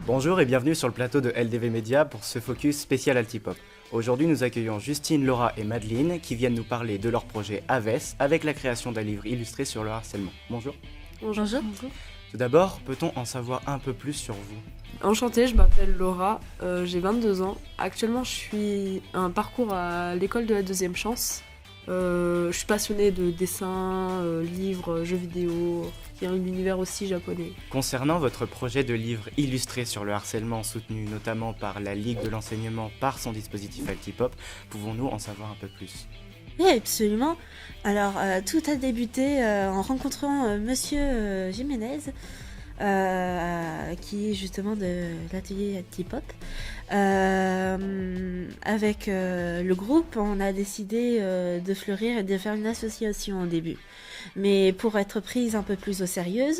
Bonjour et bienvenue sur le plateau de LDV Media pour ce focus spécial Altipop. Aujourd'hui, nous accueillons Justine, Laura et Madeleine qui viennent nous parler de leur projet AVES avec la création d'un livre illustré sur le harcèlement. Bonjour. Bonjour. Tout d'abord, peut-on en savoir un peu plus sur vous ? Enchantée, je m'appelle Laura, j'ai 22 ans. Actuellement, je suis un parcours à l'école de la deuxième chance. Je suis passionnée de dessin, livres, jeux vidéo, il y a un univers aussi japonais. Concernant votre projet de livre illustré sur le harcèlement soutenu notamment par la Ligue de l'enseignement par son dispositif Altipop, pouvons-nous en savoir un peu plus ? Oui, absolument. Alors, tout a débuté en rencontrant Monsieur Jiménez, qui est justement de l'atelier Altipop. Avec le groupe, on a décidé de fleurir et de faire une association au début. Mais pour être prise un peu plus au sérieux,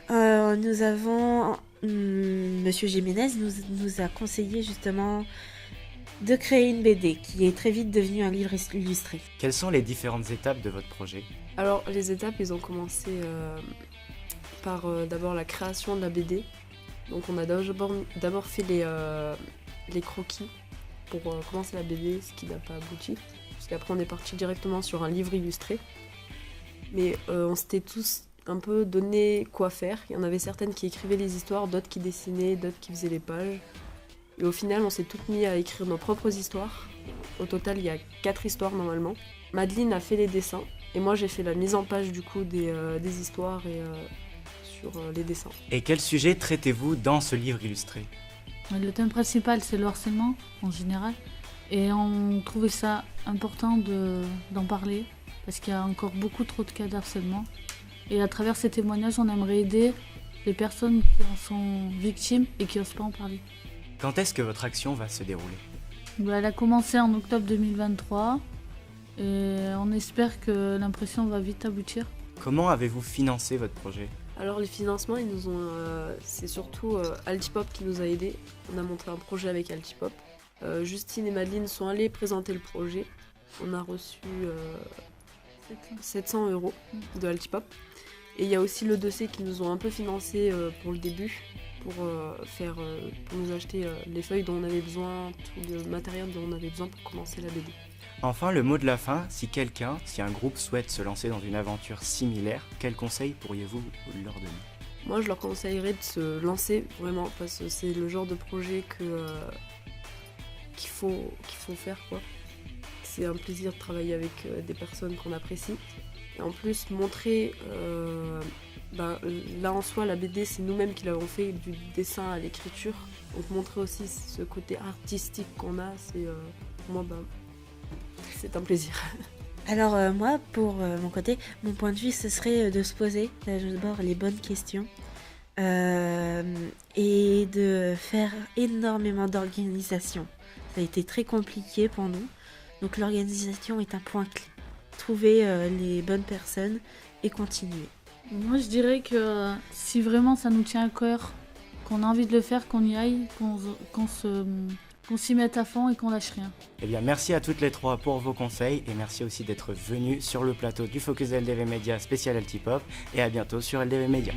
nous avons... Monsieur Jiménez nous a conseillé justement de créer une BD qui est très vite devenue un livre illustré. Quelles sont les différentes étapes de votre projet ? Alors, les étapes, ils ont commencé par d'abord la création de la BD. Donc, on a d'abord fait les croquis pour commencer la BD, ce qui n'a pas abouti. Parce qu'après, on est parti directement sur un livre illustré. Mais on s'était tous un peu donné quoi faire. Il y en avait certaines qui écrivaient les histoires, d'autres qui dessinaient, d'autres qui faisaient les pages. Et au final, on s'est toutes mis à écrire nos propres histoires. Au total, il y a 4 histoires normalement. Madeleine a fait les dessins et moi j'ai fait la mise en page du coup des histoires et sur les dessins. Et quel sujet traitez-vous dans ce livre illustré ? Le thème principal, c'est le harcèlement en général. Et on trouvait ça important d'en parler parce qu'il y a encore beaucoup trop de cas de harcèlement. Et à travers ces témoignages, on aimerait aider les personnes qui en sont victimes et qui n'osent pas en parler. Quand est-ce que votre action va se dérouler ? Elle a commencé en octobre 2023 et on espère que l'impression va vite aboutir. Comment avez-vous financé votre projet ? Alors les financements, c'est surtout Altipop qui nous a aidés. On a monté un projet avec Altipop. Justine et Madeleine sont allées présenter le projet. On a reçu 700 € de Altipop. Et il y a aussi le dossier qui nous ont un peu financé pour le début, pour nous acheter les feuilles dont on avait besoin, tout le matériel dont on avait besoin pour commencer la BD. Enfin, le mot de la fin, si un groupe souhaite se lancer dans une aventure similaire, quels conseils pourriez-vous leur donner ? Moi, je leur conseillerais de se lancer vraiment, parce que c'est le genre de projet qu'il faut faire, quoi. C'est un plaisir de travailler avec des personnes qu'on apprécie. Et en plus, montrer... là en soi, la BD, c'est nous-mêmes qui l'avons fait, du dessin à l'écriture. Donc montrer aussi ce côté artistique qu'on a, pour moi, c'est un plaisir. Alors moi, pour mon côté, mon point de vue, ce serait de se poser d'abord les bonnes questions et de faire énormément d'organisation. Ça a été très compliqué pour nous, donc l'organisation est un point clé. Trouver les bonnes personnes et continuer. Moi, je dirais que si vraiment ça nous tient à cœur, qu'on a envie de le faire, qu'on y aille, qu'on s'y mette à fond et qu'on lâche rien. Eh bien, merci à toutes les trois pour vos conseils et merci aussi d'être venus sur le plateau du Focus LDV Media spécial Altipop et à bientôt sur LDV Media.